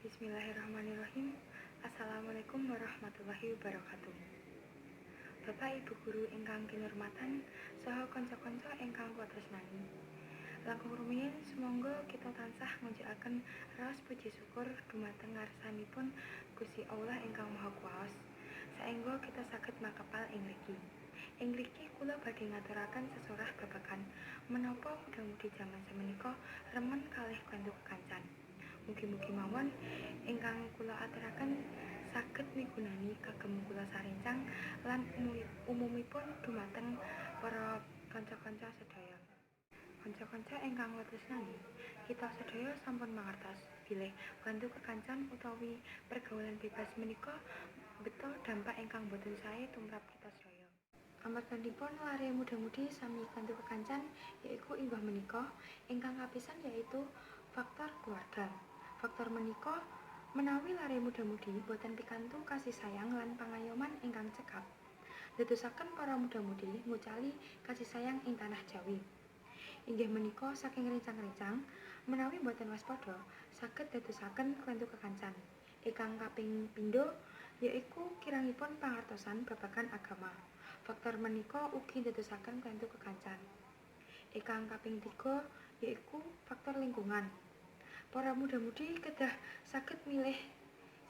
Bismillahirrahmanirrahim. Assalamualaikum warahmatullahi wabarakatuh. Bapak Ibu guru ingkang kinurmatan saha kanca-kanca ingkang kula tresnani. Langkung rumiyin sumangga kita tansah ngunjukaken raos puji syukur dumateng ngarsanipun Gusti Allah ingkang Maha Kuwas saéngga kita saged makepal ing mriki. Ing mriki kula badhe ngaturaken sesorah babagan menapa mugi-mugi jaman samenika remen kalih kantuk kekancan. Mugi-mugi mawon ingkang kula aturaken saged migunani kagem kula sarencang lan umumipun dumateng para kanca-kanca sedaya. Kanca-kanca ingkang kula tresnani, kita sedaya sampun mangertos bilih bantu kekancan utawi pergaulan bebas menika beta dampak ingkang boten sae tumrap kita sedaya. Amartanipun lare muda-mudi sami kanthi kekancan yaiku inggih menika ingkang kapisan yaitu faktor keluarga. Faktor menika menawi lare muda-mudi boten pikantuk kasih sayang lan pangayoman ingkang cekap, dadosaken para muda-mudi ngucali kasih sayang ing tanah Jawi. Inggih menika saking rencang-rencang menawi boten waspada saged dadosaken kantuk kekancan. Ingkang kaping pindho yaiku kirangipun pangertosan babagan agama. Faktor menika ugi dadosaken kantuk kekancan. Ingkang kaping 3 yaiku faktor lingkungan. Para muda-mudi kedah saged milih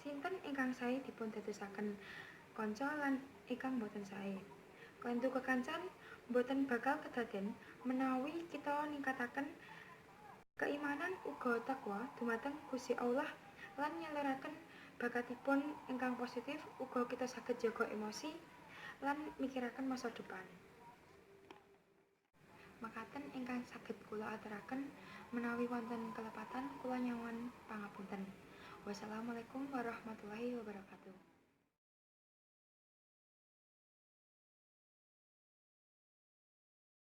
sinten ingkang sae dipun dadosaken kanca lan ingkang boten sae. Kantuk kekancan boten bakal kedaden menawi kita ningkataken keimanan uga takwa dumateng Gusti Allah lan nyeleraken bakatipun ingkang positif uga kita saged jaga emosi lan mikiraken masa depan. Makaten ingkang saged kula aturaken menawi wonten kelepatan kula nyuwun pangapunten. Wassalamualaikum warahmatullahi wabarakatuh.